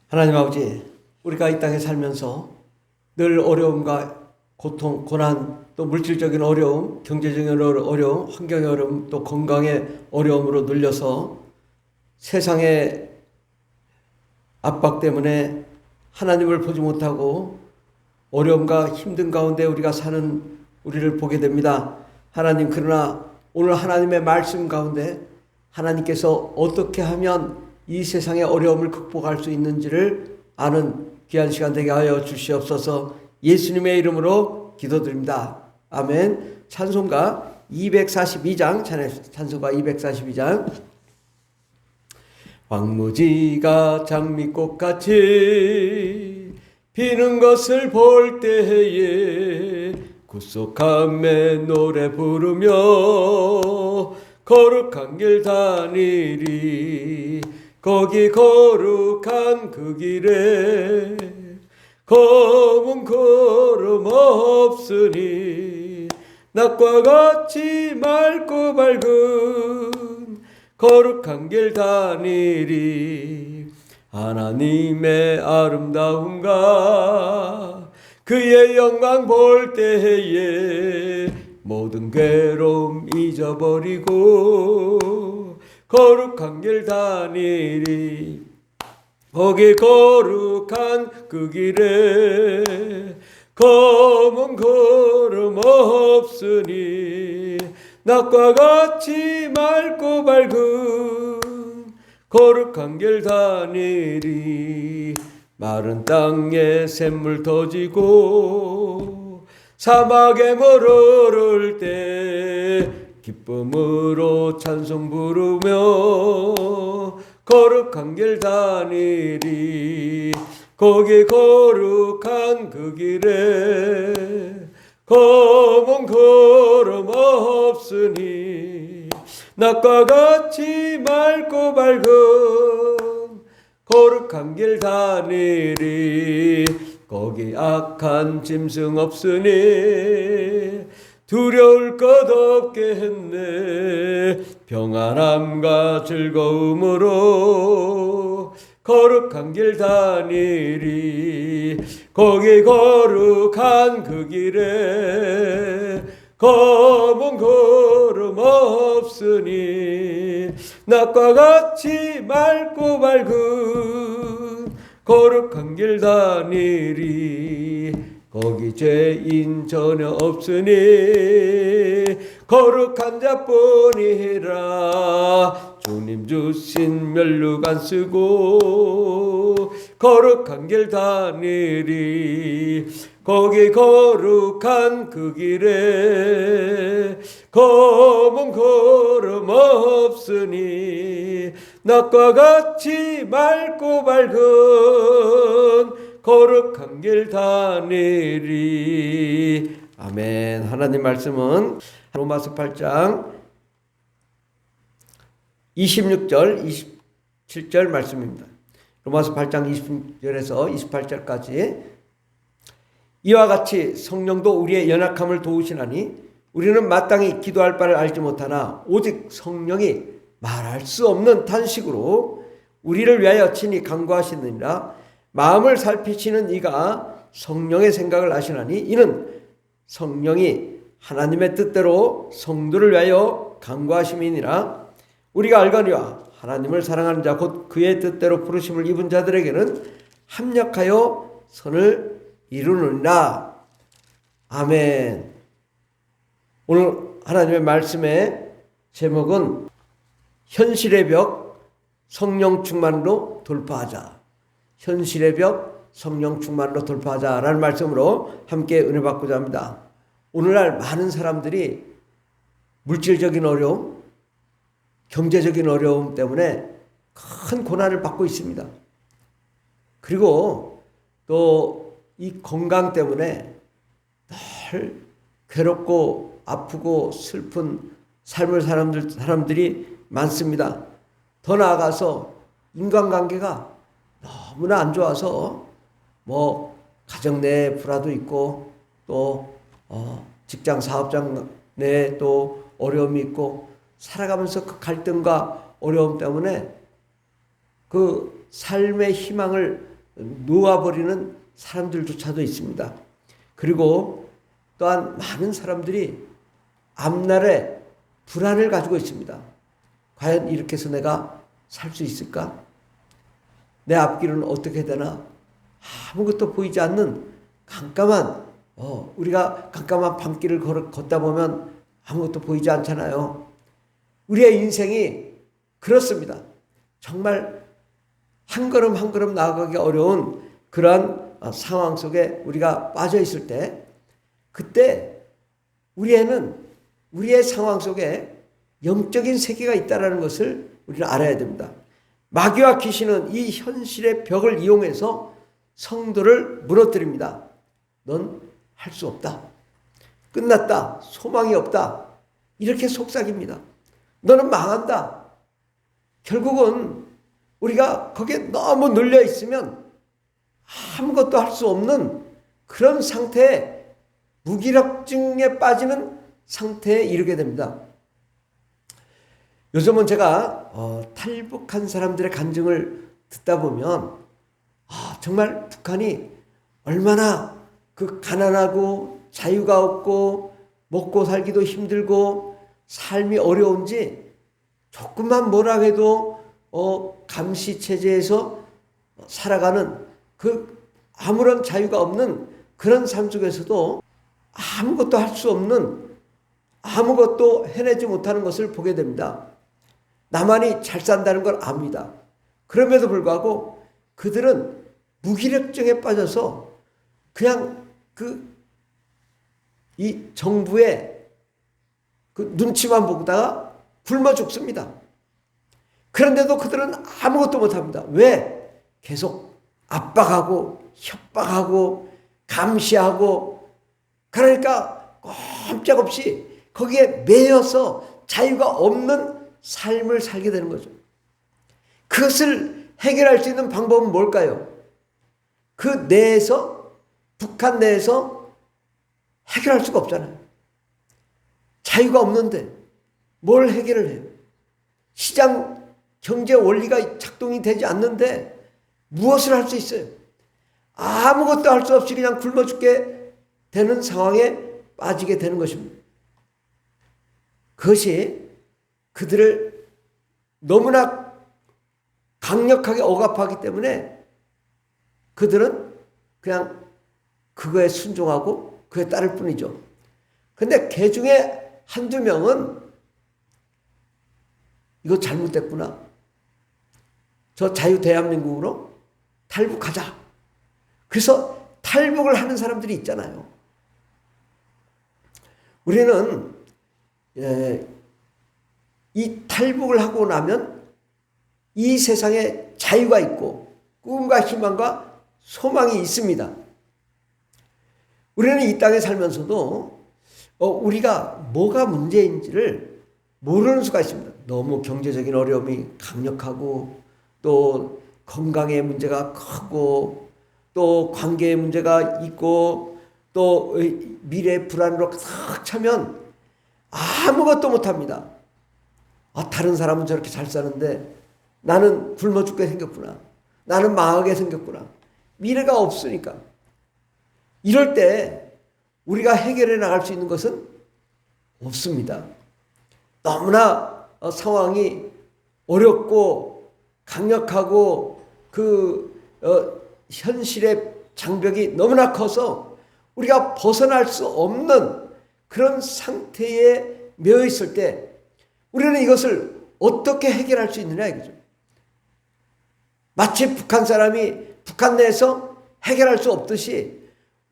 하나님 아버지, 우리가 이 땅에 살면서 늘 어려움과 고통, 고난, 또 물질적인 어려움, 경제적인 어려움, 환경의 어려움, 또 건강의 어려움으로 눌려서 세상의 압박 때문에 하나님을 보지 못하고 어려움과 힘든 가운데 우리가 사는 우리를 보게 됩니다. 하나님, 그러나 오늘 하나님의 말씀 가운데 하나님께서 어떻게 하면 이 세상의 어려움을 극복할 수 있는지를 아는 귀한 시간 되게 하여 주시옵소서. 예수님의 이름으로 기도드립니다. 아멘. 찬송가 242장, 찬송가 242장. 황무지가 장미꽃같이 피는 것을 볼 때에 구속함에 노래 부르며 거룩한 길 다니리. 거기 거룩한 그 길에 검은 구름 없으니 낮과 같이 맑고 밝은 거룩한 길 다니리. 하나님의 아름다움과 그의 영광 볼 때에 모든 괴로움 잊어버리고 거룩한 길 다니리. 거기 거룩한 그 길에 검은 구름 없으니 낮과 같이 맑고 밝은 거룩한 길 다니리. 마른 땅에 샘물 터지고 사막에 머무를 때 기쁨으로 찬송 부르며 거룩한 길 다니리. 거기 거룩한 그 길에 검은 구름 없으니 낮과 같이 맑고 밝은 거룩한 길 다니리. 거기 악한 짐승 없으니 두려울 것 없게 했네. 평안함과 즐거움으로 거룩한 길 다니리. 거기 거룩한 그 길에 검은 구름 없으니 낮과 같이 맑고 밝은 거룩한 길 다니리. 거기 죄인 전혀 없으니 거룩한 자뿐이라. 주님 주신 면류관 쓰고 거룩한 길 다니리. 거기 거룩한 그 길에 검은 구름 없으니 낮과 같이 맑고 밝은 거룩한 길 다니리. 아멘. 하나님 말씀은 로마서 8장 26절 27절 말씀입니다. 로마서 8장 20절에서 28절까지. 이와 같이 성령도 우리의 연약함을 도우시나니 우리는 마땅히 기도할 바를 알지 못하나 오직 성령이 말할 수 없는 탄식으로 우리를 위하여 친히 간구하시느니라. 마음을 살피시는 이가 성령의 생각을 아시나니 이는 성령이 하나님의 뜻대로 성도를 위하여 간구하심이니라. 우리가 알거니와 하나님을 사랑하는 자 곧 그의 뜻대로 부르심을 입은 자들에게는 합력하여 선을 이루느니라. 아멘. 오늘 하나님의 말씀의 제목은 현실의 벽 성령 충만으로 돌파하자. 현실의 벽 성령 충만으로 돌파하자라는 말씀으로 함께 은혜 받고자 합니다. 오늘날 많은 사람들이 물질적인 어려움, 경제적인 어려움 때문에 큰 고난을 받고 있습니다. 그리고 또 이 건강 때문에 늘 괴롭고 아프고 슬픈 삶을 사람들이 많습니다. 더 나아가서 인간관계가 너무나 안 좋아서 가정 내에 불화도 있고 또 직장 사업장 내에 또 어려움이 있고 살아가면서 그 갈등과 어려움 때문에 그 삶의 희망을 놓아버리는 사람들조차도 있습니다. 그리고 또한 많은 사람들이 앞날에 불안을 가지고 있습니다. 과연 이렇게 해서 내가 살 수 있을까? 내 앞길은 어떻게 되나? 아무것도 보이지 않는 깜깜한 우리가 깜깜한 밤길을 걷다 보면 아무것도 보이지 않잖아요. 우리의 인생이 그렇습니다. 정말 한 걸음 한 걸음 나아가기 어려운 그러한 상황 속에 우리가 빠져 있을 때, 그때 우리의 상황 속에 영적인 세계가 있다는 것을 우리는 알아야 됩니다. 마귀와 귀신은 이 현실의 벽을 이용해서 성도를 무너뜨립니다. 넌 할 수 없다. 끝났다. 소망이 없다. 이렇게 속삭입니다. 너는 망한다. 결국은 우리가 거기에 너무 눌려 있으면 아무것도 할 수 없는 그런 상태에, 무기력증에 빠지는 상태에 이르게 됩니다. 요즘은 제가 탈북한 사람들의 간증을 듣다 보면 정말 북한이 얼마나 그 가난하고 자유가 없고 먹고 살기도 힘들고 삶이 어려운지, 조금만 뭐라 해도 감시 체제에서 살아가는 그 아무런 자유가 없는 그런 삶 속에서도 아무것도 할 수 없는, 아무것도 해내지 못하는 것을 보게 됩니다. 나만이 잘 산다는 걸 압니다. 그럼에도 불구하고 그들은 무기력증에 빠져서 그냥 이 정부의 그 눈치만 보다가 굶어 죽습니다. 그런데도 그들은 아무것도 못합니다. 왜? 계속 압박하고 협박하고 감시하고, 그러니까 꼼짝없이 거기에 매여서 자유가 없는 삶을 살게 되는 거죠. 그것을 해결할 수 있는 방법은 뭘까요? 그 내에서, 북한 내에서 해결할 수가 없잖아요. 자유가 없는데 뭘 해결을 해요? 시장 경제 원리가 작동이 되지 않는데 무엇을 할 수 있어요? 아무것도 할 수 없이 그냥 굶어 죽게 되는 상황에 빠지게 되는 것입니다. 그것이 그들을 너무나 강력하게 억압하기 때문에 그들은 그냥 그거에 순종하고 그에 따를 뿐이죠. 근데 개 중에 한두 명은 이거 잘못됐구나, 저 자유 대한민국으로 탈북하자. 그래서 탈북을 하는 사람들이 있잖아요. 우리는 이 탈북을 하고 나면 이 세상에 자유가 있고 꿈과 희망과 소망이 있습니다. 우리는 이 땅에 살면서도 우리가 뭐가 문제인지를 모르는 수가 있습니다. 너무 경제적인 어려움이 강력하고, 또 건강의 문제가 크고, 또 관계의 문제가 있고, 또 미래 불안으로 싹 차면 아무것도 못합니다. 다른 사람은 저렇게 잘 사는데 나는 굶어 죽게 생겼구나. 나는 망하게 생겼구나. 미래가 없으니까. 이럴 때 우리가 해결해 나갈 수 있는 것은 없습니다. 너무나 상황이 어렵고 강력하고 현실의 장벽이 너무나 커서 우리가 벗어날 수 없는 그런 상태에 매여 있을 때 우리는 이것을 어떻게 해결할 수 있느냐 이거죠. 마치 북한 사람이 북한 내에서 해결할 수 없듯이,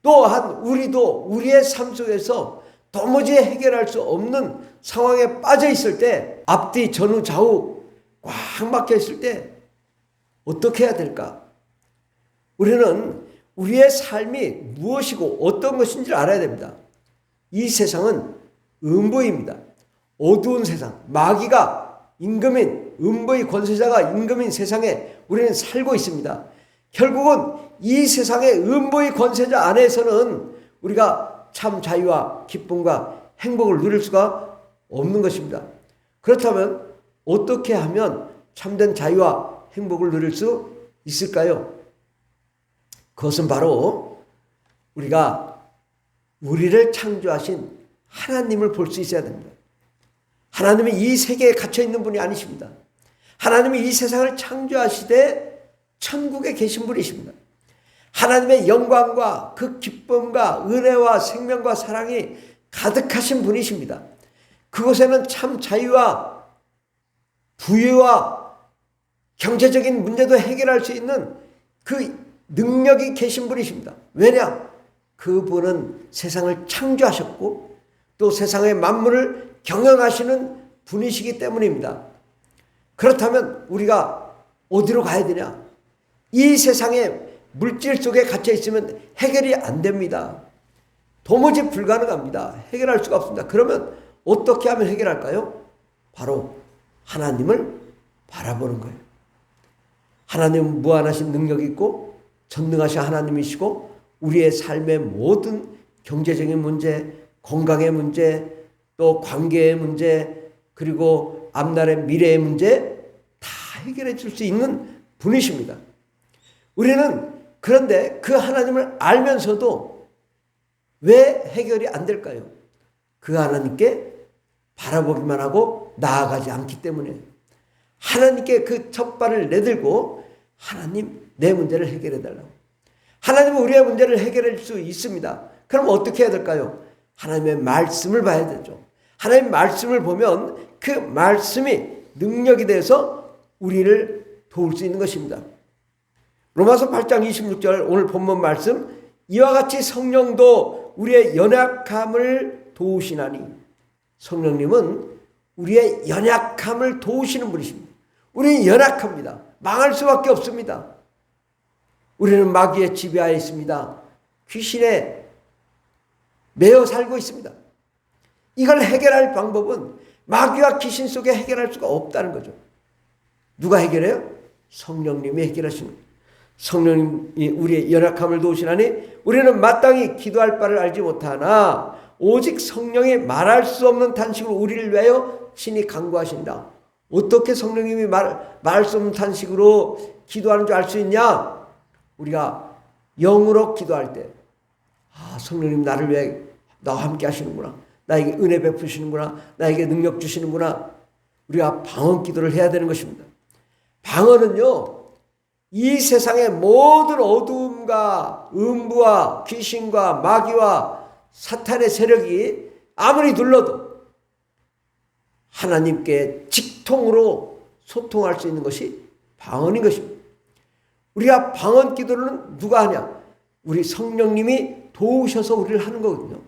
또한 우리도 우리의 삶 속에서 도무지 해결할 수 없는 상황에 빠져 있을 때, 앞뒤 전후 좌우 꽉 막혀 있을 때 어떻게 해야 될까? 우리는 우리의 삶이 무엇이고 어떤 것인지를 알아야 됩니다. 이 세상은 음부입니다. 어두운 세상, 마귀가 임금인, 음부의 권세자가 임금인 세상에 우리는 살고 있습니다. 결국은 이 세상의 음부의 권세자 안에서는 우리가 참 자유와 기쁨과 행복을 누릴 수가 없는 것입니다. 그렇다면 어떻게 하면 참된 자유와 행복을 누릴 수 있을까요? 그것은 바로 우리가 우리를 창조하신 하나님을 볼 수 있어야 됩니다. 하나님은 이 세계에 갇혀 있는 분이 아니십니다. 하나님이 이 세상을 창조하시되 천국에 계신 분이십니다. 하나님의 영광과 그 기쁨과 은혜와 생명과 사랑이 가득하신 분이십니다. 그곳에는 참 자유와 부유와 경제적인 문제도 해결할 수 있는 그 능력이 계신 분이십니다. 왜냐? 그분은 세상을 창조하셨고 또 세상의 만물을 경영하시는 분이시기 때문입니다. 그렇다면 우리가 어디로 가야 되냐? 이 세상의 물질 속에 갇혀 있으면 해결이 안 됩니다. 도무지 불가능합니다. 해결할 수가 없습니다. 그러면 어떻게 하면 해결할까요? 바로 하나님을 바라보는 거예요. 하나님은 무한하신 능력이 있고 전능하신 하나님이시고 우리의 삶의 모든 경제적인 문제, 건강의 문제, 또 관계의 문제, 그리고 앞날의 미래의 문제 다 해결해 줄 수 있는 분이십니다. 우리는 그런데 그 하나님을 알면서도 왜 해결이 안 될까요? 그 하나님께 바라보기만 하고 나아가지 않기 때문에 하나님께 그 첫 발을 내들고 하나님 내 문제를 해결해 달라고. 하나님은 우리의 문제를 해결할 수 있습니다. 그럼 어떻게 해야 될까요? 하나님의 말씀을 봐야 되죠. 하나님의 말씀을 보면 그 말씀이 능력이 돼서 우리를 도울 수 있는 것입니다. 로마서 8장 26절 오늘 본문 말씀, 이와 같이 성령도 우리의 연약함을 도우시나니. 성령님은 우리의 연약함을 도우시는 분이십니다. 우리는 연약합니다. 망할 수밖에 없습니다. 우리는 마귀의 지배하에 있습니다. 귀신에 매여 살고 있습니다. 이걸 해결할 방법은 마귀와 귀신 속에 해결할 수가 없다는 거죠. 누가 해결해요? 성령님이 해결하시는 거예요. 성령님이 우리의 연약함을 도우시나니 우리는 마땅히 기도할 바를 알지 못하나 오직 성령이 말할 수 없는 탄식으로 우리를 위하여 친히 간구하신다. 어떻게 성령님이 말할 수 없는 탄식으로 기도하는 줄 알 수 있냐? 우리가 영으로 기도할 때 성령님 나를 위해 나와 함께 하시는구나. 나에게 은혜 베푸시는구나. 나에게 능력 주시는구나. 우리가 방언 기도를 해야 되는 것입니다. 방언은요, 이 세상의 모든 어두움과 음부와 귀신과 마귀와 사탄의 세력이 아무리 눌러도 하나님께 직통으로 소통할 수 있는 것이 방언인 것입니다. 우리가 방언 기도를 누가 하냐? 우리 성령님이 도우셔서 우리를 하는 거거든요.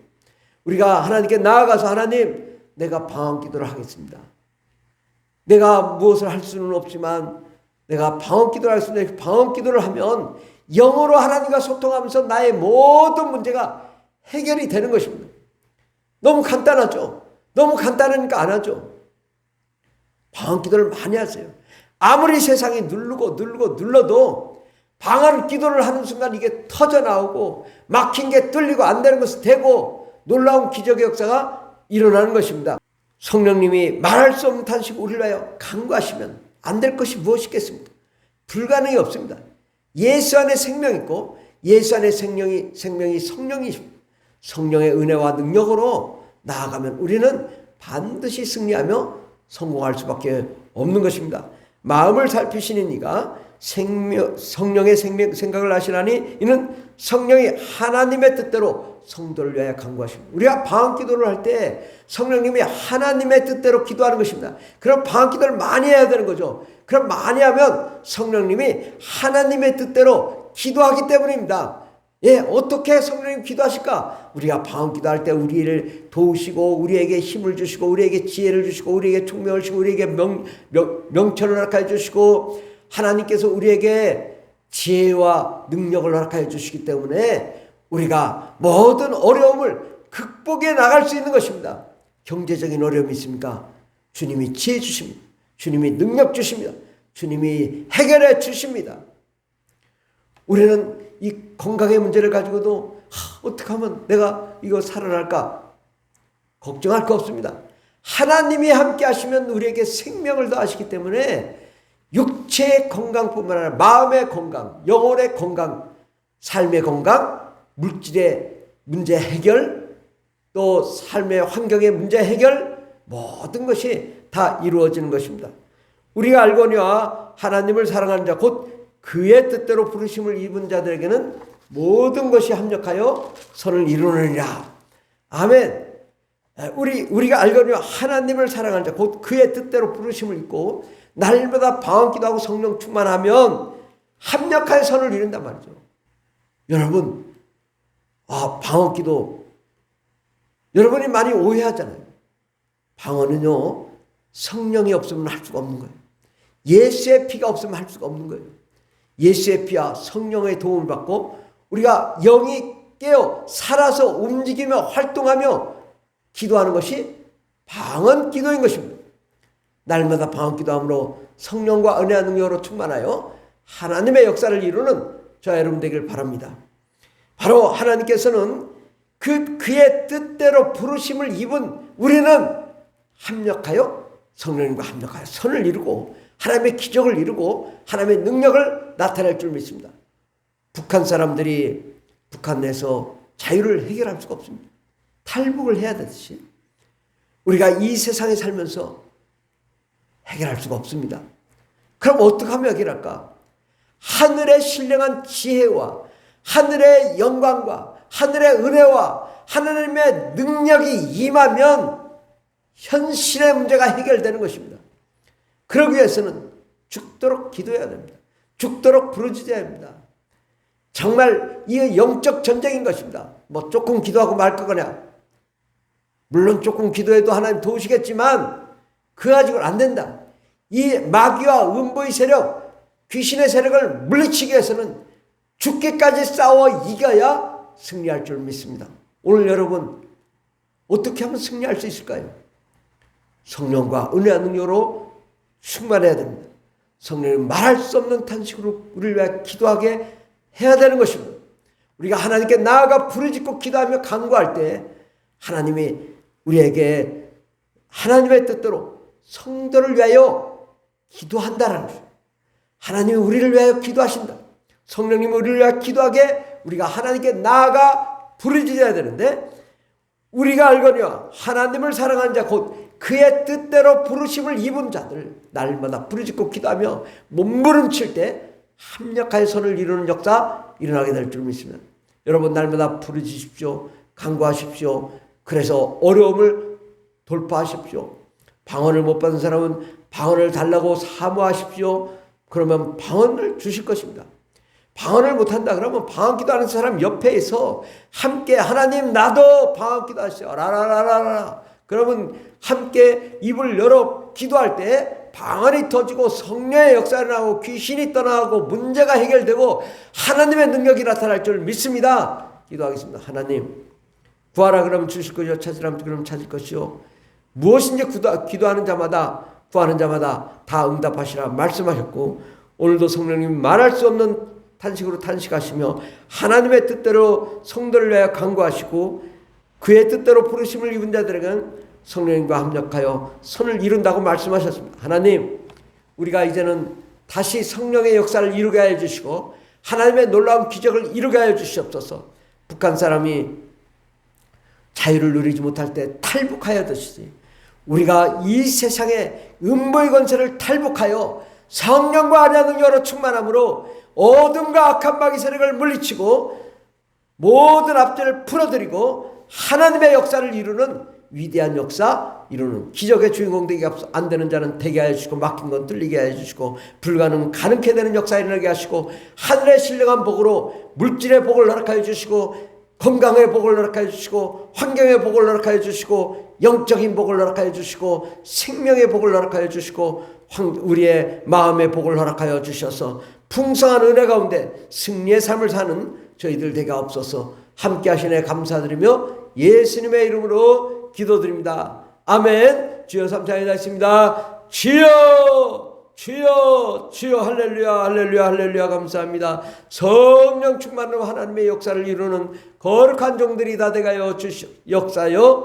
우리가 하나님께 나아가서 하나님, 내가 방언 기도를 하겠습니다. 내가 무엇을 할 수는 없지만 내가 방언 기도를 할 수 있는데 방언 기도를 하면 영어로 하나님과 소통하면서 나의 모든 문제가 해결이 되는 것입니다. 너무 간단하죠? 너무 간단하니까 안 하죠. 방언 기도를 많이 하세요. 아무리 세상이 눌러도 방언 기도를 하는 순간 이게 터져나오고 막힌 게 뚫리고 안 되는 것이 되고 놀라운 기적의 역사가 일어나는 것입니다. 성령님이 말할 수 없는 탄식 우리를 위하여 간구하시면 안 될 것이 무엇이겠습니까? 불가능이 없습니다. 예수 안에 생명이 있고 예수 안에 생명이 성령이십니다. 성령의 은혜와 능력으로 나아가면 우리는 반드시 승리하며 성공할 수밖에 없는 것입니다. 마음을 살피시는 이가 성령의 생각을 하시나니 이는 성령이 하나님의 뜻대로 성도를 위하여 간구하십니다. 우리가 방언 기도를 할 때 성령님이 하나님의 뜻대로 기도하는 것입니다. 그럼 방언 기도를 많이 해야 되는 거죠. 그럼 많이 하면 성령님이 하나님의 뜻대로 기도하기 때문입니다. 예, 어떻게 성령님 기도하실까? 우리가 방언 기도할 때 우리를 도우시고 우리에게 힘을 주시고 우리에게 지혜를 주시고 우리에게 총명을 주시고 우리에게 명철을 허락하여 주시고 하나님께서 우리에게 지혜와 능력을 허락하여 주시기 때문에 우리가 모든 어려움을 극복해 나갈 수 있는 것입니다. 경제적인 어려움이 있습니까? 주님이 지혜 주십니다. 주님이 능력 주십니다. 주님이 해결해 주십니다. 우리는 이 건강의 문제를 가지고도 어떻게 하면 내가 이거 살아날까? 걱정할 거 없습니다. 하나님이 함께 하시면 우리에게 생명을 더하시기 때문에 육체의 건강뿐만 아니라 마음의 건강, 영혼의 건강, 삶의 건강, 물질의 문제 해결, 또 삶의 환경의 문제 해결, 모든 것이 다 이루어지는 것입니다. 우리가 알거니와 하나님을 사랑하는 자 곧 그의 뜻대로 부르심을 입은 자들에게는 모든 것이 합력하여 선을 이루느니라. 아멘. 우리가 알거니와 하나님을 사랑하는 자 곧 그의 뜻대로 부르심을 입고 날마다 방언 기도하고 성령 충만하면 합력하여 선을 이룬단 말이죠. 여러분, 방언 기도, 여러분이 많이 오해하잖아요. 방언은요, 성령이 없으면 할 수가 없는 거예요. 예수의 피가 없으면 할 수가 없는 거예요. 예수의 피와 성령의 도움을 받고 우리가 영이 깨어 살아서 움직이며 활동하며 기도하는 것이 방언 기도인 것입니다. 날마다 방언 기도함으로 성령과 은혜와 능력으로 충만하여 하나님의 역사를 이루는 저와 여러분 되길 바랍니다. 바로 하나님께서는 그의 뜻대로 부르심을 입은 우리는 합력하여 성령님과 합력하여 선을 이루고 하나님의 기적을 이루고 하나님의 능력을 나타낼 줄 믿습니다. 북한 사람들이 북한 내에서 자유를 해결할 수가 없습니다. 탈북을 해야 되듯이 우리가 이 세상에 살면서 해결할 수가 없습니다. 그럼 어떻게 하면 해결할까? 하늘의 신령한 지혜와 하늘의 영광과 하늘의 은혜와 하나님의 능력이 임하면 현실의 문제가 해결되는 것입니다. 그러기 위해서는 죽도록 기도해야 됩니다. 죽도록 부르짖어야 합니다. 정말 이 영적 전쟁인 것입니다. 뭐 조금 기도하고 말 거거냐. 물론 조금 기도해도 하나님 도우시겠지만 그 가지고는 안 된다. 이 마귀와 음부의 세력, 귀신의 세력을 물리치기 위해서는 죽기까지 싸워 이겨야 승리할 줄 믿습니다. 오늘 여러분 어떻게 하면 승리할 수 있을까요? 성령과 은혜와 능력으로 충만해야 됩니다. 성령은 말할 수 없는 탄식으로 우리를 위해 기도하게 해야 되는 것입니다. 우리가 하나님께 나아가 부르짖고 기도하며 간구할 때 하나님이 우리에게 하나님의 뜻대로 성도를 위하여 기도한다라는 것입니다. 하나님이 우리를 위하여 기도하신다. 성령님이 우리를 위하여 기도하게 우리가 하나님께 나아가 부르짖어야 되는데 우리가 알거니와 하나님을 사랑하는 자 곧 그의 뜻대로 부르심을 입은 자들 날마다 부르짖고 기도하며 몸부림칠 때 합력하여 선을 이루는 역사 일어나게 될 줄 믿습니다. 여러분 날마다 부르짖으십시오. 간구하십시오. 그래서 어려움을 돌파하십시오. 방언을 못 받은 사람은 방언을 달라고 사모하십시오. 그러면 방언을 주실 것입니다. 방언을 못한다 그러면 방언 기도하는 사람 옆에서 함께 하나님 나도 방언 기도하시오. 라라라라라. 그러면 함께 입을 열어 기도할 때 방언이 터지고 성령의 역사가 나고 귀신이 떠나고 문제가 해결되고 하나님의 능력이 나타날 줄 믿습니다. 기도하겠습니다. 하나님 구하라 그러면 주실 것이요 찾으라 그러면 찾을 것이요 무엇인지 기도하는 자마다 구하는 자마다 다 응답하시라 말씀하셨고 오늘도 성령님 말할 수 없는 탄식으로 탄식하시며 하나님의 뜻대로 성도를 위하여 간구하시고 그의 뜻대로 부르심을 입은 자들에게는 성령님과 합력하여 선을 이룬다고 말씀하셨습니다. 하나님 우리가 이제는 다시 성령의 역사를 이루게 하여 주시고 하나님의 놀라운 기적을 이루게 하여 주시옵소서. 북한 사람이 자유를 누리지 못할 때 탈북하였듯이 우리가 이 세상의 음부의 권세를 탈북하여 성령과 은혜와 능력으로 충만함으로 어둠과 악한 마귀 세력을 물리치고 모든 압제를 풀어드리고 하나님의 역사를 이루는 위대한 역사 이루는 기적의 주인공 되게 안 되는 자는 되게 하여 주시고 막힌 건 뚫리게 하여 주시고 불가능은 가능케 되는 역사 일어나게 하시고 하늘의 신령한 복으로 물질의 복을 허락하여 주시고 건강의 복을 허락하여 주시고 환경의 복을 허락하여 주시고 영적인 복을 허락하여 주시고 생명의 복을 허락하여 주시고 우리의 마음의 복을 허락하여 주셔서 풍성한 은혜 가운데 승리의 삶을 사는 저희들 되게 없어서 함께 하시네 감사드리며 예수님의 이름으로 기도드립니다. 아멘. 주여 삼창이다 있습니다. 주여 주여 주여 할렐루야 할렐루야 할렐루야 감사합니다. 성령 충만으로 하나님의 역사를 이루는 거룩한 종들이 다 되가여 주시옵 역사여